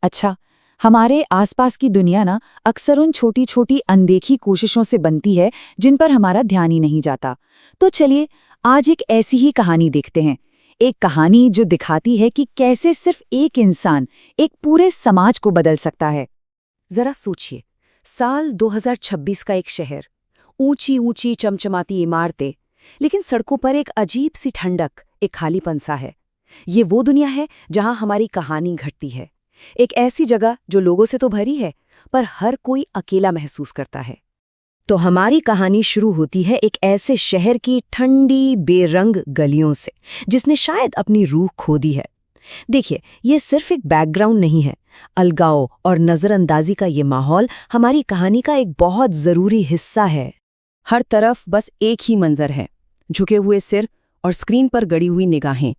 अच्छा, हमारे आसपास की दुनिया ना अक्सर उन छोटी छोटी अनदेखी कोशिशों से बनती है जिन पर हमारा ध्यान ही नहीं जाता। तो चलिए आज एक ऐसी ही कहानी देखते हैं। एक कहानी जो दिखाती है कि कैसे सिर्फ एक इंसान एक पूरे समाज को बदल सकता है। जरा सोचिए, साल 2026 का एक शहर, ऊंची ऊंची चमचमाती इमारतें, लेकिन सड़कों पर एक अजीब सी ठंडक, एक खालीपन सा है। ये वो दुनिया है जहां हमारी कहानी घटती है। एक ऐसी जगह जो लोगों से तो भरी है, पर हर कोई अकेला महसूस करता है। तो हमारी कहानी शुरू होती है एक ऐसे शहर की ठंडी बेरंग गलियों से, जिसने शायद अपनी रूह खो दी है। देखिए, ये सिर्फ एक बैकग्राउंड नहीं है। अलगाव और नजरअंदाजी का ये माहौल हमारी कहानी का एक बहुत जरूरी हिस्सा है। हर तरफ बस एक ही मंजर है, झुके हुए सिर और स्क्रीन पर गड़ी हुई निगाहें।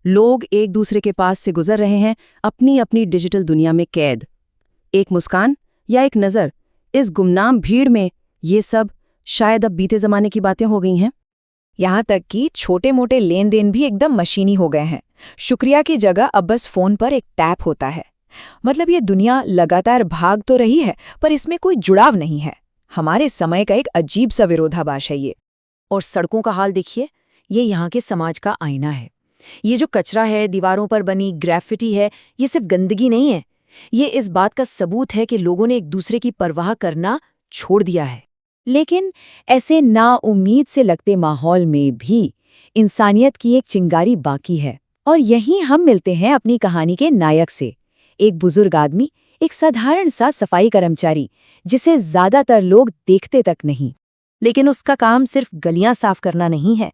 लोग एक दूसरे के पास से गुजर रहे हैं, अपनी अपनी डिजिटल दुनिया में कैद। एक मुस्कान या एक नज़र, इस गुमनाम भीड़ में ये सब शायद अब बीते ज़माने की बातें हो गई हैं। यहाँ तक कि छोटे मोटे लेन देन भी एकदम मशीनी हो गए हैं। शुक्रिया की जगह अब बस फोन पर एक टैप होता है। मतलब ये दुनिया लगातार भाग तो रही है, पर इसमें कोई जुड़ाव नहीं है। हमारे समय का एक अजीब सा विरोधाभास है ये। और सड़कों का हाल देखिए, ये यहाँ के समाज का आईना है। ये जो कचरा है, दीवारों पर बनी ग्राफिटी है, ये सिर्फ गंदगी नहीं है। ये इस बात का सबूत है कि लोगों ने एक दूसरे की परवाह करना छोड़ दिया है। लेकिन ऐसे नाउम्मीद से लगते माहौल में भी इंसानियत की एक चिंगारी बाकी है। और यहीं हम मिलते हैं अपनी कहानी के नायक से। एक बुजुर्ग आदमी, एक साधारण सा सफाई कर्मचारी, जिसे ज्यादातर लोग देखते तक नहीं। लेकिन उसका काम सिर्फ गलियां साफ करना नहीं है।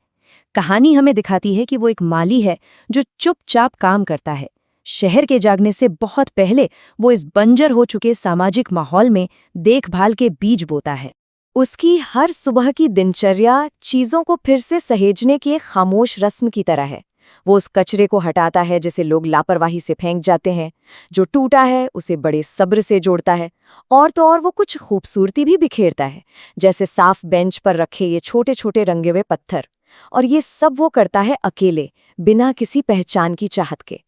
कहानी हमें दिखाती है कि वो एक माली है जो चुपचाप काम करता है। शहर के जागने से बहुत पहले वो इस बंजर हो चुके सामाजिक माहौल में देखभाल के बीज बोता है। उसकी हर सुबह की दिनचर्या चीजों को फिर से सहेजने की एक खामोश रस्म की तरह है। वो उस कचरे को हटाता है जिसे लोग लापरवाही से फेंक जाते हैं, जो टूटा है उसे बड़े सब्र से जोड़ता है, और तो और वो कुछ खूबसूरती भी बिखेरता है, जैसे साफ बेंच पर रखे ये छोटे छोटे रंगे हुए पत्थर। और ये सब वो करता है अकेले, बिना किसी पहचान की चाहत के।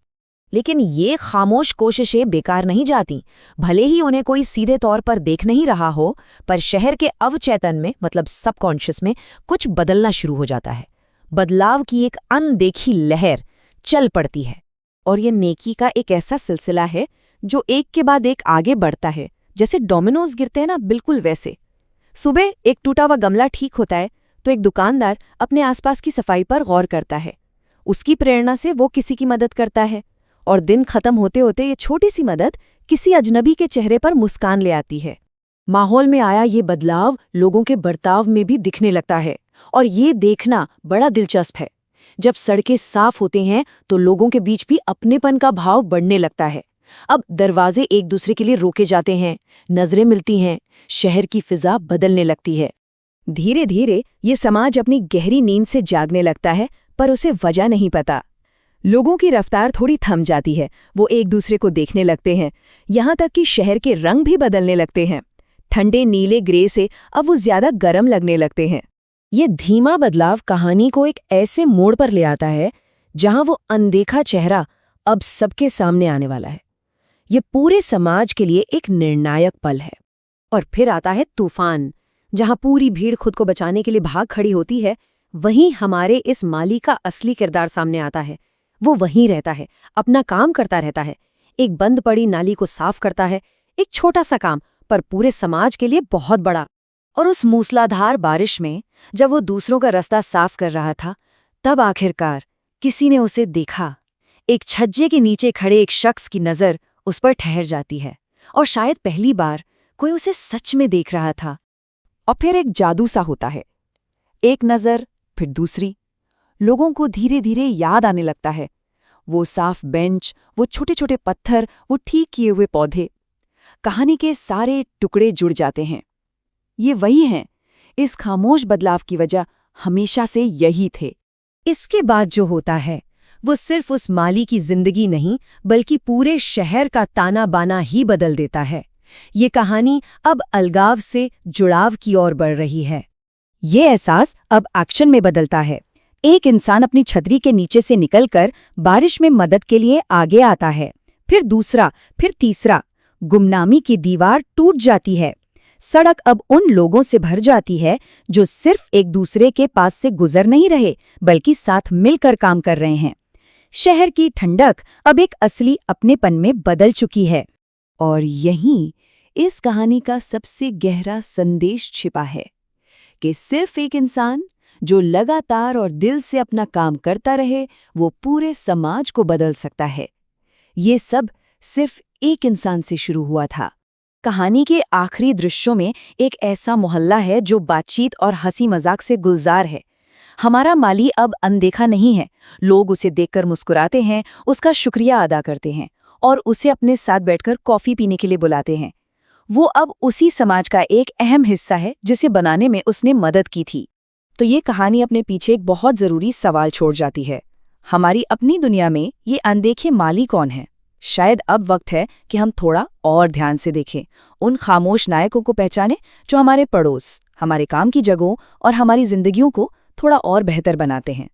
लेकिन ये खामोश कोशिशें बेकार नहीं जाती। भले ही उन्हें कोई सीधे तौर पर देख नहीं रहा हो, पर शहर के अवचेतन में, मतलब सबकॉन्शियस में, कुछ बदलना शुरू हो जाता है। बदलाव की एक अनदेखी लहर चल पड़ती है। और ये नेकी का एक ऐसा सिलसिला है जो एक के बाद एक आगे बढ़ता है, जैसे डोमिनोज गिरते हैं ना, बिल्कुल वैसे। सुबह एक टूटा हुआ गमला ठीक होता है तो एक दुकानदार अपने आसपास की सफाई पर गौर करता है। उसकी प्रेरणा से वो किसी की मदद करता है, और दिन खत्म होते होते ये छोटी सी मदद किसी अजनबी के चेहरे पर मुस्कान ले आती है। माहौल में आया ये बदलाव लोगों के बर्ताव में भी दिखने लगता है, और ये देखना बड़ा दिलचस्प है। जब सड़कें साफ होते हैं तो लोगों के बीच भी अपनेपन का भाव बढ़ने लगता है। अब दरवाजे एक दूसरे के लिए रोके जाते हैं, नजरें मिलती हैं, शहर की फिजा बदलने लगती है। धीरे धीरे ये समाज अपनी गहरी नींद से जागने लगता है, पर उसे वजह नहीं पता। लोगों की रफ्तार थोड़ी थम जाती है, वो एक दूसरे को देखने लगते हैं, यहाँ तक कि शहर के रंग भी बदलने लगते हैं। ठंडे नीले ग्रे से अब वो ज्यादा गर्म लगने लगते हैं। ये धीमा बदलाव कहानी को एक ऐसे मोड़ पर ले आता है जहां वो अनदेखा चेहरा अब सबके सामने आने वाला है। ये पूरे समाज के लिए एक निर्णायक पल है। और फिर आता है तूफान। जहां पूरी भीड़ खुद को बचाने के लिए भाग खड़ी होती है, वहीं हमारे इस माली का असली किरदार सामने आता है। वो वहीं रहता है, अपना काम करता रहता है, एक बंद पड़ी नाली को साफ करता है। एक छोटा सा काम, पर पूरे समाज के लिए बहुत बड़ा। और उस मूसलाधार बारिश में जब वो दूसरों का रास्ता साफ कर रहा था, तब आखिरकार किसी ने उसे देखा। एक छज्जे के नीचे खड़े एक शख्स की नज़र उस पर ठहर जाती है, और शायद पहली बार कोई उसे सच में देख रहा था। और फिर एक जादू सा होता है। एक नज़र, फिर दूसरी। लोगों को धीरे धीरे याद आने लगता है। वो साफ बेंच, वो छोटे छोटे पत्थर, वो ठीक किए हुए पौधे। कहानी के सारे टुकड़े जुड़ जाते हैं। ये वही हैं। इस खामोश बदलाव की वजह हमेशा से यही थे। इसके बाद जो होता है वो सिर्फ उस माली की जिंदगी नहीं, बल्कि पूरे शहर का ताना बाना ही बदल देता है। ये कहानी अब अलगाव से जुड़ाव की ओर बढ़ रही है। ये एहसास अब एक्शन में बदलता है। एक इंसान अपनी छतरी के नीचे से निकलकर बारिश में मदद के लिए आगे आता है। फिर दूसरा, फिर तीसरा। गुमनामी की दीवार टूट जाती है। सड़क अब उन लोगों से भर जाती है जो सिर्फ एक दूसरे के पास से गुजर नहीं रहे, बल्कि साथ मिलकर काम कर रहे हैं। शहर की ठंडक अब एक असली अपनेपन में बदल चुकी है। और यहीं इस कहानी का सबसे गहरा संदेश छिपा है कि सिर्फ एक इंसान जो लगातार और दिल से अपना काम करता रहे, वो पूरे समाज को बदल सकता है। ये सब सिर्फ एक इंसान से शुरू हुआ था। कहानी के आखिरी दृश्यों में एक ऐसा मोहल्ला है जो बातचीत और हंसी मजाक से गुलजार है। हमारा माली अब अनदेखा नहीं है। लोग उसे देखकर मुस्कुराते हैं, उसका शुक्रिया अदा करते हैं और उसे अपने साथ बैठकर कॉफी पीने के लिए बुलाते हैं। वो अब उसी समाज का एक अहम हिस्सा है जिसे बनाने में उसने मदद की थी। तो ये कहानी अपने पीछे एक बहुत ज़रूरी सवाल छोड़ जाती है। हमारी अपनी दुनिया में ये अनदेखे माली कौन है? शायद अब वक्त है कि हम थोड़ा और ध्यान से देखें, उन खामोश नायकों को पहचानें जो हमारे पड़ोस, हमारे काम की जगहों और हमारी जिंदगियों को थोड़ा और बेहतर बनाते हैं।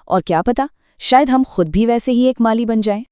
और क्या पता, शायद हम खुद भी वैसे ही एक माली बन जाएं।